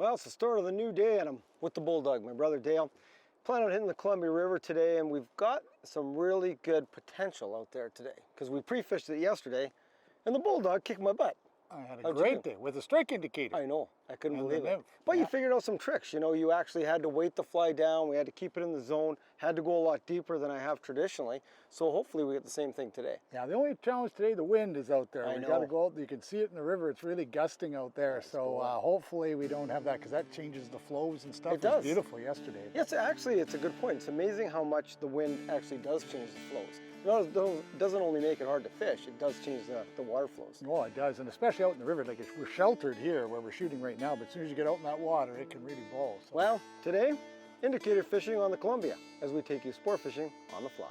Well, it's the start of the new day and I'm with the Bulldog, my brother Dale. Plan on hitting the Columbia River today, and we've got some really good potential out there today because we pre-fished it yesterday and the Bulldog kicked my butt. I had a great day with a strike indicator. I know, I couldn't believe it. Nymph. But you figured out some tricks. You know, you actually had to weight the fly down, we had to keep it in the zone, had to go a lot deeper than I have traditionally. So hopefully we get the same thing today. Yeah, the only challenge today, the wind is out there. I We know. got to go out, you can see it in the river, it's really gusting out there. Nice So hopefully we don't have that because that changes the flows and stuff. It does. was beautiful yesterday. Yes, actually, it's a good point. It's amazing how much the wind actually does change the flows. It doesn't only make it hard to fish, it does change the water flows. Oh, it does, and especially out in the river. Like we're sheltered here where we're shooting right now, but as soon as you get out in that water, it can really blow. So. Well, today, indicator fishing on the Columbia as we take you sport fishing on the fly.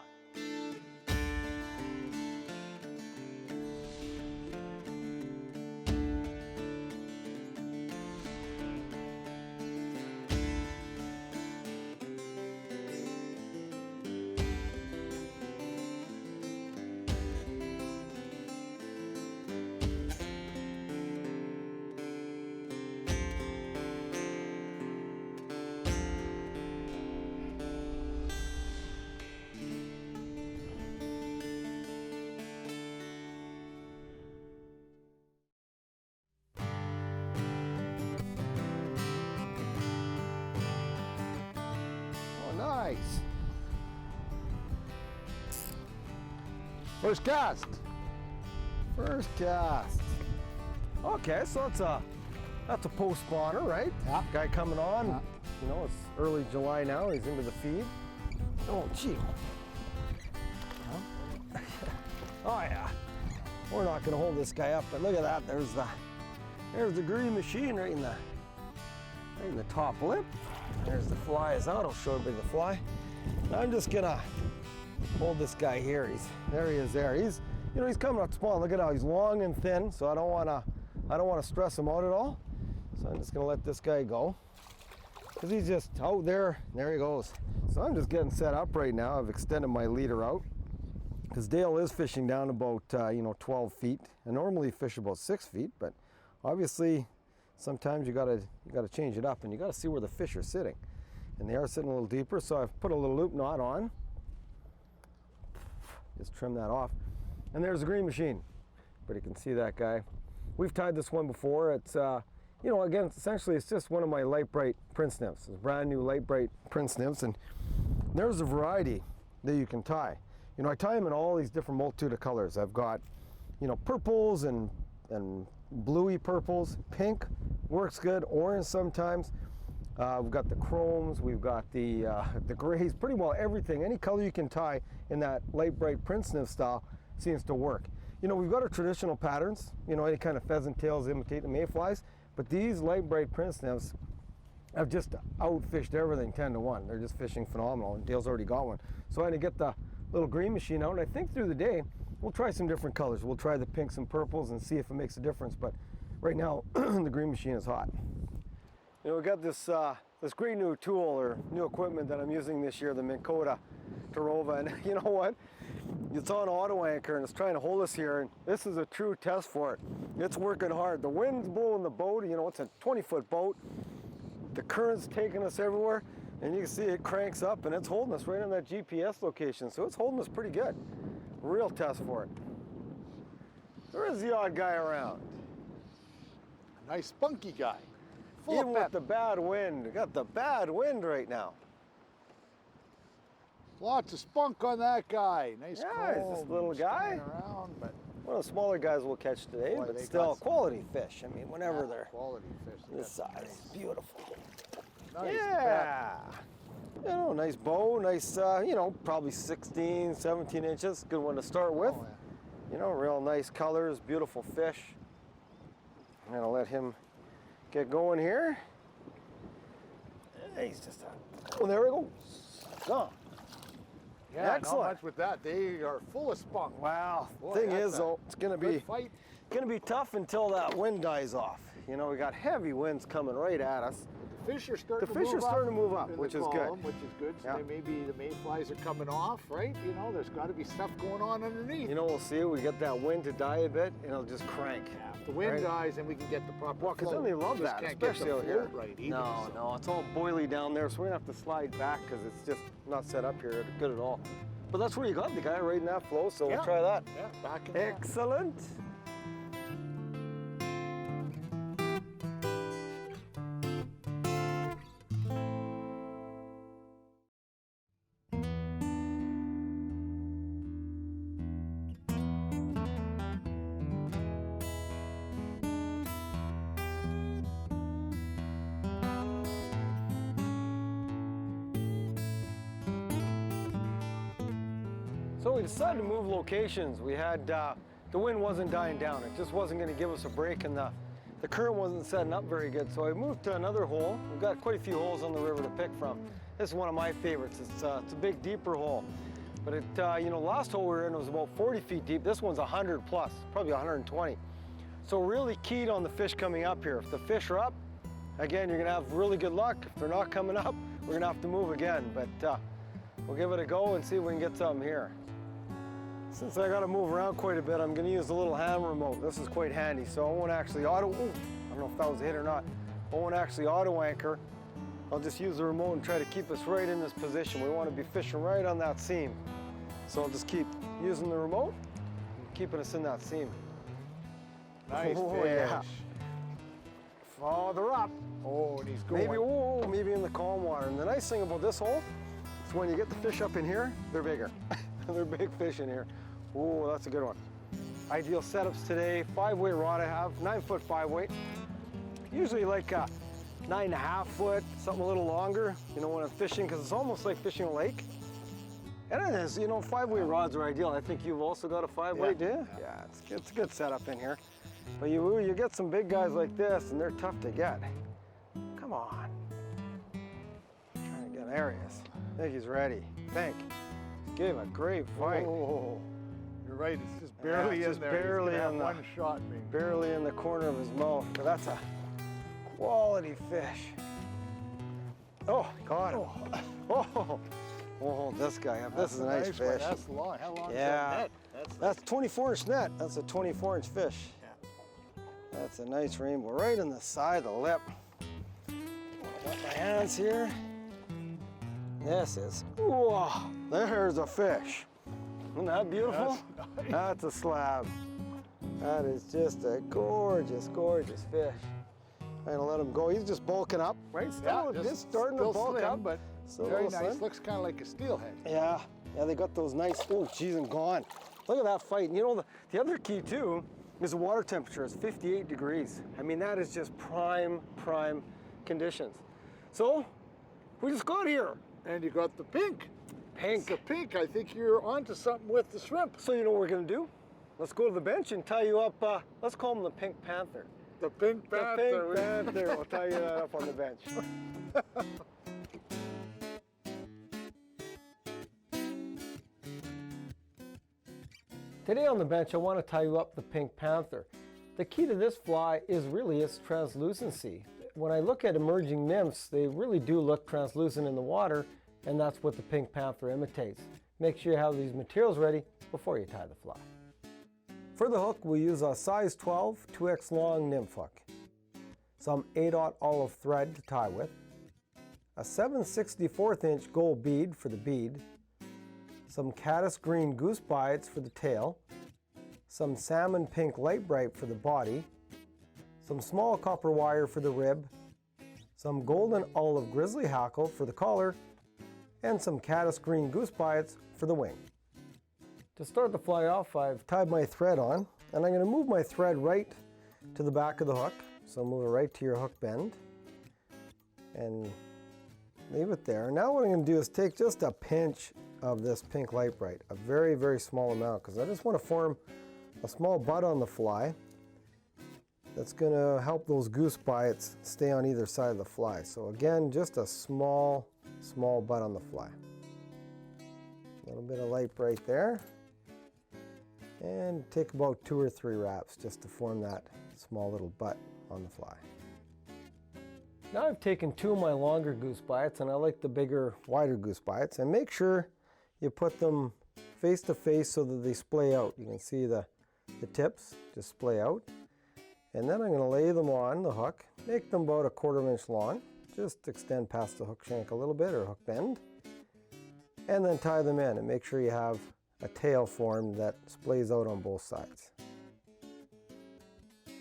Nice. First cast. First cast. Okay, so that's a post spawner, right? Yeah. Guy coming on. Yeah. You know, it's early July now. He's into the feed. Oh, gee. Oh yeah. We're not going to hold this guy up, but look at that. There's the green machine right in the top lip. There's the fly is out. I'll show everybody the fly. I'm just gonna hold this guy here. There he is. He's coming up to spawn. Look at how he's long and thin. So I don't wanna stress him out at all. So I'm just gonna let this guy go because he's just out there. There he goes. So I'm just getting set up right now. I've extended my leader out because Dale is fishing down about 12 feet. I normally fish about 6 feet, but obviously. Sometimes you gotta change it up and you gotta see where the fish are sitting. And they are sitting a little deeper, so I've put a little loop knot on. Just trim that off. And there's the green machine. But you can see that guy. We've tied this one before. It's, again, essentially it's just one of my light bright Prince nymphs. It's brand new light bright Prince nymphs, and there's a variety that you can tie. You know, I tie them in all these different multitude of colors. I've got, purples and bluey purples, pink works good, orange sometimes. We've got the chromes, we've got the grays, pretty well everything. Any color you can tie in that light bright Prince nymph style seems to work. We've got our traditional patterns, any kind of pheasant tails imitate the mayflies, but these light bright Prince nymphs have just outfished everything 10 to 1. They're just fishing phenomenal, and Dale's already got one. So I had to get the little green machine out, and I think through the day we'll try some different colors. We'll try the pinks and purples and see if it makes a difference, but right now the green machine is hot. We got this great new tool or new equipment that I'm using this year, the Minn Kota Tarova, and you know what? It's on auto anchor and it's trying to hold us here, and this is a true test for it. It's working hard. The wind's blowing the boat, it's a 20-foot boat. The current's taking us everywhere, and you can see it cranks up and it's holding us right on that GPS location, so it's holding us pretty good. Real test for it. There is the odd guy around. A nice spunky guy. Full Even of with pep. the bad wind. We got the bad wind right now. Lots of spunk on that guy. Nice Yeah, he's this little guy. Around, but One of the smaller guys we'll catch today, Boy, but they still got quality fish. I mean, whenever they're quality fish. They this got some size, beautiful. nice Yeah. Nice bow, nice, probably 16, 17 inches. Good one to start with. Oh, yeah. Real nice colors, beautiful fish. I'm gonna let him get going here. He's just oh, there we go. Gone. Yeah, Excellent. not much with that. They are full of spunk. Wow. Boy, Thing that's is, though, it's gonna good be fight. Gonna be tough until that wind dies off. You know, we got heavy winds coming right at us. The fish are starting The to fish move are starting to move up, in the which is good. column, which is good. So Yeah. then maybe the mayflies are coming off, right? You know, there's got to be stuff going on underneath. You know, we'll see. We get that wind to die a bit, and it'll just crank. Yeah, if the wind Right. dies, and we can get the proper Well, because flow. then they love Just that, can't get especially the out here. float right either, No, so. no, it's all boily down there, so we're gonna have to slide back because it's just not set up here good at all. But that's where you got the guy right in that flow, so Yeah. we'll try that. Yeah, back in there. Excellent. So we decided to move locations. We had, the wind wasn't dying down. It just wasn't gonna give us a break, and the current wasn't setting up very good. So I moved to another hole. We've got quite a few holes on the river to pick from. This is one of my favorites. It's a big, deeper hole. But it, you know, last hole we were in was about 40 feet deep. This one's 100 plus, probably 120. So really keyed on the fish coming up here. If the fish are up, again, you're gonna have really good luck. If they're not coming up, we're gonna have to move again. But we'll give it a go and see if we can get something here. Since I gotta move around quite a bit, I'm gonna use the little hand remote. This is quite handy, so I won't actually I don't know if that was a hit or not. I won't actually auto anchor. I'll just use the remote and try to keep us right in this position. We wanna be fishing right on that seam. So I'll just keep using the remote, keeping us in that seam. Nice Oh, fish. yeah. Farther up. Oh, and he's going. Maybe in the calm water. And the nice thing about this hole is when you get the fish up in here, they're bigger. They're big fish in here. Oh, that's a good one. Ideal setups today. 5-weight rod I have, 9-foot 5-weight. Usually like a 9.5 foot, something a little longer, you know, when I'm fishing, because it's almost like fishing a lake. And it is, you know, 5-weight rods are ideal. I think you've also got a 5-weight, do you? Yeah, it's a good setup in here. But you get some big guys like this, and they're tough to get. Come on. Trying to get Arius. I think he's ready. Gave a great fight. Oh, you're right. It's just barely just in there. barely He's gonna in have the- one shot, maybe. Barely in the corner of his mouth, but that's a quality fish. Oh, got him. Oh, we'll hold this guy up. This is a nice one. fish. That's long. How long is Yeah. that net? That's 24-inch net. That's a 24-inch fish. Yeah. That's a nice rainbow, right in the side of the lip. Got my hands here. This is, whoa, there's a fish. Isn't that beautiful? That's nice. That's a slab. That is just a gorgeous, gorgeous fish. I'm gonna let him go. He's just bulking up, right? Still, just starting to still bulk slim, up. but Still a very little nice. slim. Looks kind of like a steelhead. Yeah, they got those nice, oh geez, and gone. Look at that fight. And you know, the other key too is the water temperature. It's 58 degrees. I mean, that is just prime conditions. So, we just got here. And you got the pink. Pink. It's the pink. I think you're onto something with the shrimp. So you know what we're gonna do? Let's go to the bench and tie you up, let's call him the Pink Panther. The pink panther. The Pink Panther. We'll tie you that up on the bench. Today on the bench, I want to tie you up the Pink Panther. The key to this fly is really its translucency. When I look at emerging nymphs, they really do look translucent in the water, and that's what the Pink Panther imitates. Make sure you have these materials ready before you tie the fly. For the hook, we use a size 12, 2x long nymph hook, some 8/0 olive thread to tie with, a 7/64 inch gold bead for the bead, some caddis green goose bites for the tail, some salmon pink light bright for the body, some small copper wire for the rib, some golden olive grizzly hackle for the collar, and some caddis green goose bites for the wing. To start the fly off, I've tied my thread on, and I'm going to move my thread right to the back of the hook. So move it right to your hook bend and leave it there. Now what I'm going to do is take just a pinch of this pink light bright, a very, very small amount, because I just want to form a small bud on the fly that's going to help those goose bites stay on either side of the fly. So again, just a small bud on the fly. A little bit of light bright there. and take about 2 or 3 wraps just to form that small little butt on the fly. Now I've taken 2 of my longer goose bites, and I like the bigger, wider goose bites, and make sure you put them face to face so that they splay out. You can see the tips just splay out. And then I'm going to lay them on the hook, make them about 1/4 inch long, just extend past the hook shank a little bit, or hook bend, and then tie them in and make sure you have a tail formed that splays out on both sides.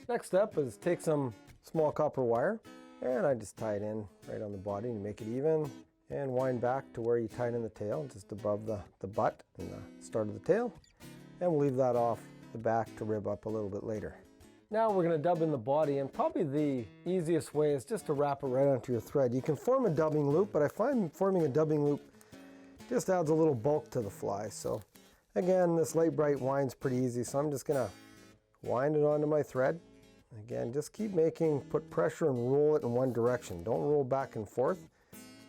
Next step is take some small copper wire, and I just tie it in right on the body to make it even, and wind back to where you tied in the tail, just above the butt and the start of the tail, and we'll leave that off the back to rib up a little bit later. Now we're going to dub in the body, and probably the easiest way is just to wrap it right onto your thread. You can form a dubbing loop, but I find forming a dubbing loop just adds a little bulk to the fly. So again, this light bright winds pretty easy, so I'm just going to wind it onto my thread. Again, just keep put pressure and roll it in one direction. Don't roll back and forth,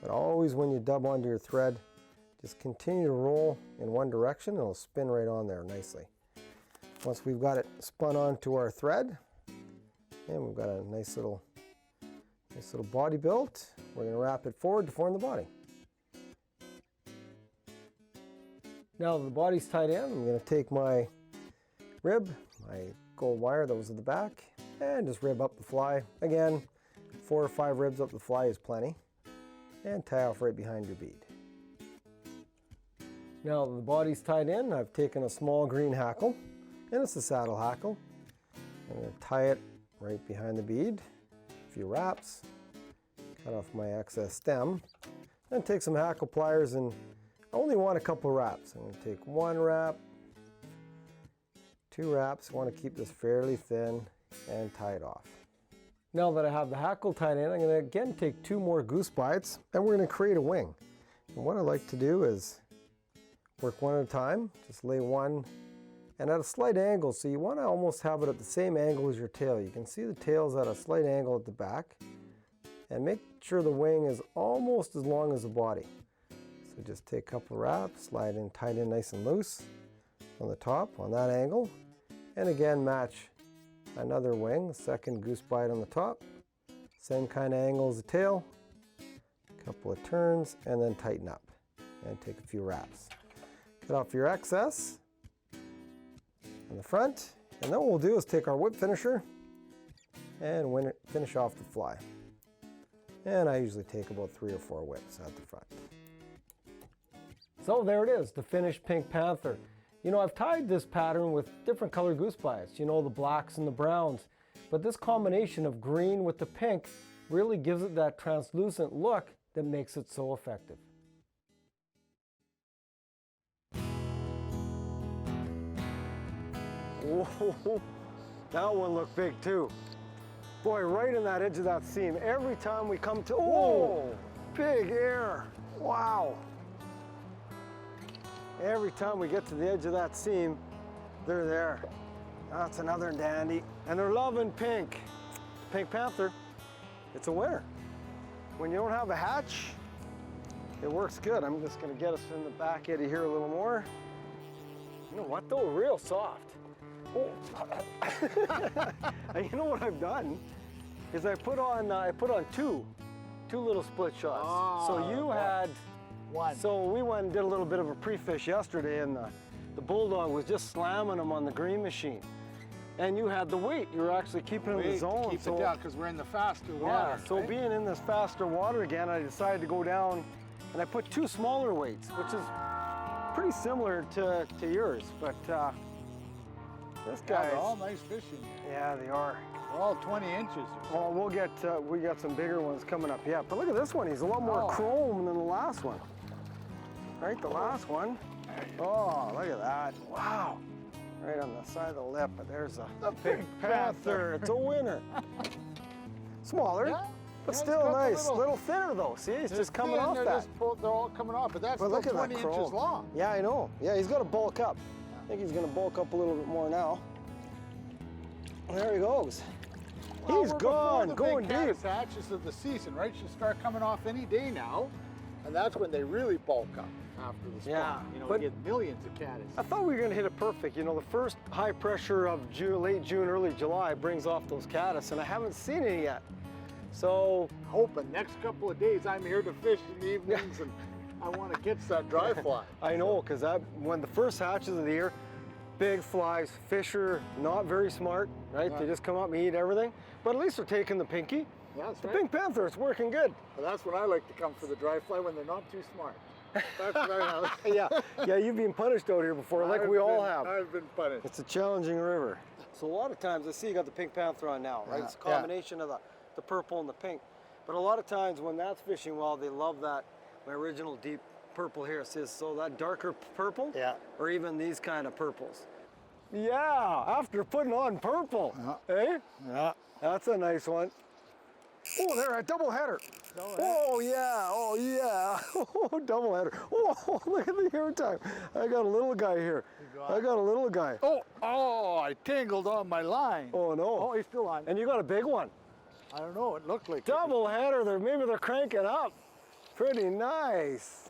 but always when you dub onto your thread, just continue to roll in one direction and it'll spin right on there nicely. Once we've got it spun onto our thread, and we've got a nice little body built, we're going to wrap it forward to form the body. Now the body's tied in, I'm going to take my rib, my gold wire that was at the back, and just rib up the fly. Again, 4 or 5 ribs up the fly is plenty, and tie off right behind your bead. Now the body's tied in, I've taken a small green hackle, and it's a saddle hackle. I'm going to tie it right behind the bead, a few wraps, cut off my excess stem, and take some hackle pliers, and I only want a couple wraps. I'm going to take 1 wrap, 2 wraps. I want to keep this fairly thin and tie it off. Now that I have the hackle tied in, I'm going to again take 2 more goose bites, and we're going to create a wing. And what I like to do is work one at a time, just lay one and at a slight angle, so you want to almost have it at the same angle as your tail. You can see the tail's at a slight angle at the back, and make sure the wing is almost as long as the body. So just take a couple wraps, slide in, tight in nice and loose on the top on that angle, and again match another wing, the second goose bite on the top, same kind of angle as the tail, a couple of turns, and then tighten up and take a few wraps. Cut off your excess in the front, and then what we'll do is take our whip finisher and finish off the fly. And I usually take about 3 or 4 whips at the front. So there it is, the finished pink panther. You know, I've tied this pattern with different color goose bites, you know, the blacks and the browns, but this combination of green with the pink really gives it that translucent look that makes it so effective. Whoa, that one looked big too. Boy, right in that edge of that seam. Every time we come to, oh, big air, wow. Every time we get to the edge of that seam, they're there. That's another dandy. And they're loving pink. Pink panther, it's a winner. When you don't have a hatch, it works good. I'm just gonna get us in the back eddy here a little more. You know what though, real soft. Oh. And you know what I've done is I put on two little split shots. Oh, so you had one. So we went and did a little bit of a pre-fish yesterday, and the bulldog was just slamming them on the green machine. And you had the weight. You were actually keeping it in the zone. Keep it down because we're in the faster water. Yeah. So right? Being in this faster water again, I decided to go down, and I put 2 smaller weights, which is pretty similar to yours, but. This guy, they're all nice fishing. Yeah, they are. They're all 20 inches. Well, we got some bigger ones coming up. Yeah, but look at this one. He's a lot more chrome than the last one. Right, the last one. Oh, look at that. Wow. Right on the side of the lip. But there's a big panther. It's a winner. Smaller, yeah, but still nice. A little thinner though. See, he's just coming off that. They're all coming off, but that's still 20 inches long. Yeah, I know. Yeah, he's got to bulk up. I think he's going to bulk up a little bit more now. There he goes. Well, he's gone, going deep. Hatches of the season, right? Should start coming off any day now. And that's when they really bulk up after the spawn. Yeah, You know, but- you get millions of caddis. I thought we were gonna hit it perfect. You know, the first high pressure of June, late June, early July brings off those caddis, and I haven't seen any yet. So, Hoping next couple of days I'm here to fish in the evenings and I want to catch that dry fly. I know, because when the first hatches of the year, big flies, fish are not very smart, right? They just come up and eat everything. But at least they're taking the pinky. Yeah, that's The right. pink panther, it's working good. But that's when I like to come for the dry fly, when they're not too smart. That's when Yeah, you've been punished out here before, like we all have. I've been punished. It's a challenging river. So a lot of times, I see you got the pink panther on now, right? Yeah, It's a combination of the purple and the pink. But a lot of times when that's fishing well, they love that, my original deep purple here. So that darker purple, Yeah. or even these kind of purples. Yeah, after putting on purple, eh? Yeah. That's a nice one. Oh, there, a double header. Oh yeah, oh double header. Oh, look at the hair time. I got a little guy here. I got a little guy. Oh, I tangled on my line. Oh no. Oh, he's still on. And you got a big one. I don't know, it looked like Double header there, maybe they're cranking up. Pretty nice.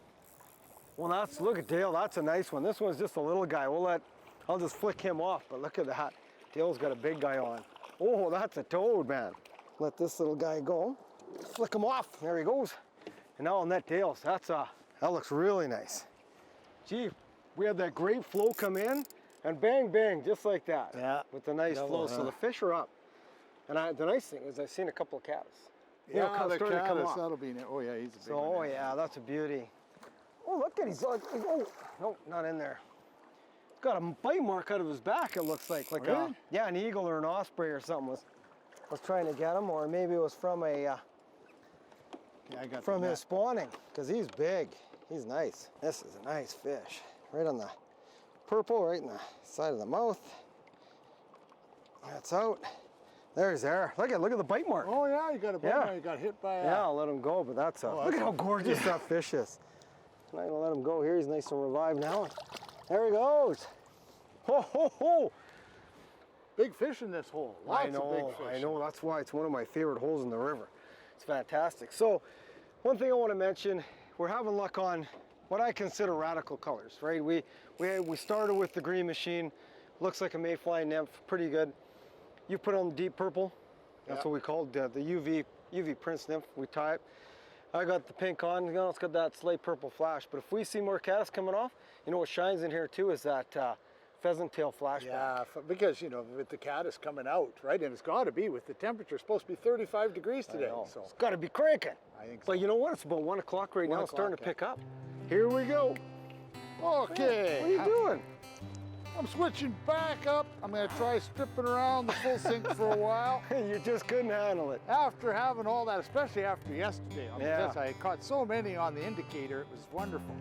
Well, look at Dale, that's a nice one. This one's just a little guy. I'll just flick him off, but look at that. Dale's got a big guy on. Oh, that's a toad, man. Let this little guy go. Flick him off, there he goes. And now I'll net Dale's. That looks really nice. Gee, we had that great flow come in, and bang, bang, just like that. Yeah. With the nice flow, so the fish are up. And the nice thing is I've seen a couple of caddis. You know, the starting to come caddis, off. that'll be, oh yeah, he's a big So, one. oh yeah, that's a beauty. Oh, look at oh, no, not in there. Got a bite mark out of his back, it looks like. Really? Yeah, an eagle or an osprey or something was trying to get him, or maybe it was from I got from the his spawning, because he's big. He's nice. This is a nice fish. Right on the purple, right in the side of the mouth. That's out. There's there. Look at the bite mark. Oh yeah, you got a bite Yeah. mark, you got hit by a... Yeah, I'll let him go, but that's Oh, look that's at how gorgeous that fish is. I'm not gonna let him go here. He's nice and revived now. There he goes. Ho ho ho! Big fish in this hole. Lots of big fish. I know. That's why it's one of my favorite holes in the river. It's fantastic. So, one thing I want to mention, we're having luck on what I consider radical colors, right? We started with the green machine. Looks like a mayfly nymph, pretty good. You put on the deep purple. That's what we called the UV Prince nymph. We tie it. I got the pink on. You know, it's got that slate purple flash. But if we see more caddis coming off, you know what shines in here too is that pheasant tail flashback. Yeah, because, you know, with the caddis coming out, right? And it's got to be, with the temperature supposed to be 35 degrees today. So It's got to be cranking. I think so. But you know what? It's about 1 o'clock right 1 now. It's starting to o'clock, pick up. Here we go. Okay. What are you doing? I'm switching back up. I'm going to try stripping around the full sink for a while. You just couldn't handle it. After having all that, especially after yesterday, I mean, Yeah. I caught so many on the indicator, it was wonderful.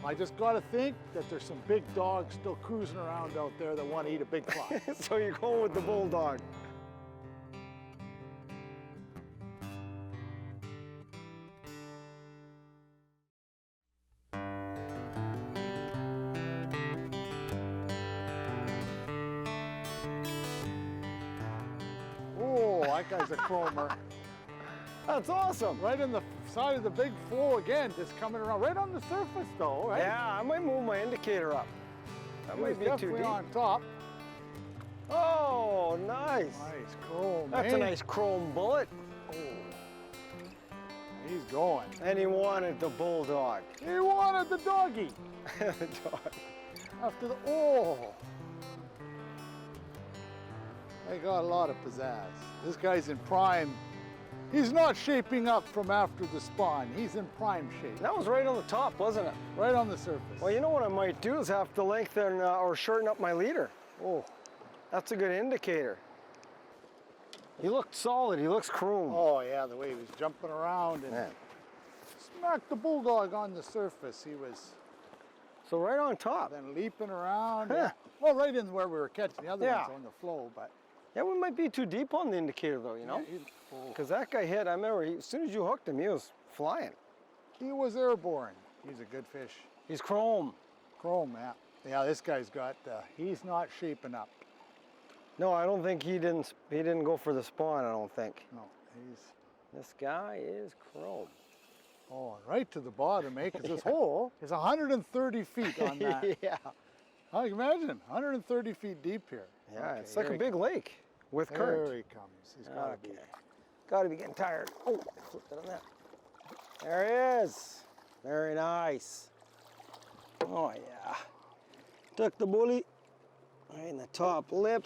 I just got to think that there's some big dogs still cruising around out there that want to eat a big fly. So you're going with the bulldog. Oh, that guy's a chromer. That's awesome. Right in the side of the big flow again, just coming around. Right on the surface though, right? Yeah, I might move my indicator up. That He might was be too definitely deep. on top. Oh, nice. Nice chrome. That's eh? a nice chrome bullet. He's going. And he wanted the bulldog. He wanted the doggy. The dog. After the, oh. They got a lot of pizzazz. This guy's in prime. He's not shaping up from after the spawn. He's in prime shape. That was right on the top, wasn't it? Right on the surface. Well, you know what I might do is have to lengthen or shorten up my leader. Oh. That's a good indicator. He looked solid. He looks chrome. Oh yeah, the way he was jumping around and Man. smacked the bulldog on the surface. He was So right on top. then leaping around. Yeah. Well, right in where we were catching the other Yeah. ones on the flow, but Yeah, we might be too deep on the indicator though, you know? Because that guy hit, I remember, as soon as you hooked him, he was flying. he was airborne. He's a good fish. He's chrome. Chrome, yeah. Yeah, this guy's got, he's not shaping up. No, I don't think he didn't go for the spawn, I don't think. No, he's, This guy is chrome. Oh, right to the bottom, eh? Because this hole is 130 feet on that. Yeah. I can imagine, 130 feet deep here. Yeah, Okay, it's like here a he big comes. lake with current. There he comes. He's got to be. Okay. Got to be getting tired. Oh, I flipped it on that. There he is. Very nice. Oh, yeah. Took the bully right in the top lip.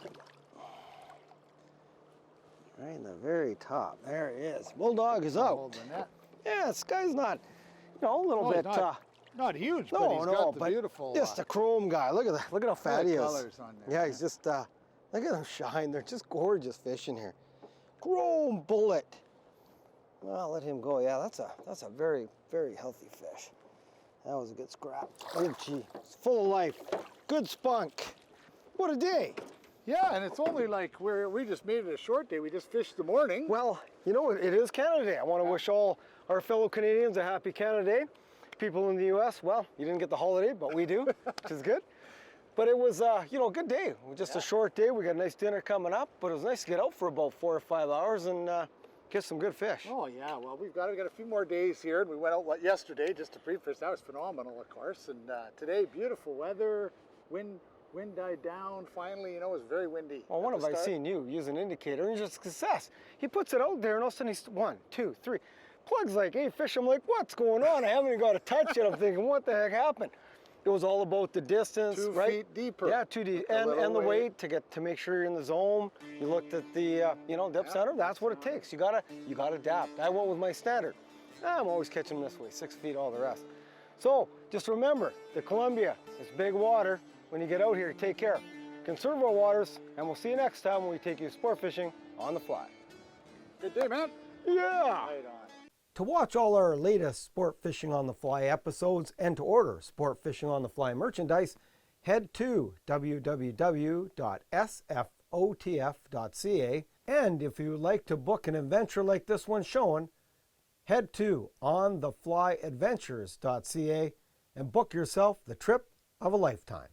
Right in the very top. There he is. Bulldog is out. Hold the net. Yeah, this guy's not, you know, a little Oh, bit. not huge, but no, he's no, got the but beautiful. just a chrome guy. Look at that. Look at how fat he is. Colors on there. Yeah, he's just. Look at them shine. They're just gorgeous fish in here. Chrome bullet. Well, I'll let him go. Yeah, that's a very, very healthy fish. That was a good scrap. Oh, gee, it's full of life. Good spunk. What a day. Yeah, and it's only like we just made it a short day. We just fished the morning. Well, you know, it is Canada Day. I want to wish all our fellow Canadians a happy Canada Day. People in the U.S., well, you didn't get the holiday, but we do, which is good. But it was, you know, a good day. Just a short day. We got a nice dinner coming up, but it was nice to get out for about 4 or 5 hours and get some good fish. Oh yeah, well we got a few more days here, and we went out yesterday just to pre-fish. That was phenomenal, of course. And today, beautiful weather. Wind died down. Finally, you know, it was very windy. Well, when have I seen you use an indicator and just success? He puts it out there, and all of a sudden he's 1, 2, 3. Plug's like, hey, fish. I'm like, what's going on? I haven't even got to touch it. I'm thinking, what the heck happened? It was all about the distance, 2 right? feet deeper. Yeah, 2 deep, and the weight to make sure you're in the zone. You looked at the you know, depth center. That's what it takes. You gotta adapt. I went with my standard. I'm always catching this way, 6 feet, all the rest. So just remember, the Columbia is big water. When you get out here, take care. Conserve our waters, and we'll see you next time when we take you sport fishing on the fly. Good day, man. Yeah. Right on. To watch all our latest Sport Fishing on the Fly episodes and to order Sport Fishing on the Fly merchandise, head to www.sfotf.ca. And if you would like to book an adventure like this one showing, head to ontheflyadventures.ca and book yourself the trip of a lifetime.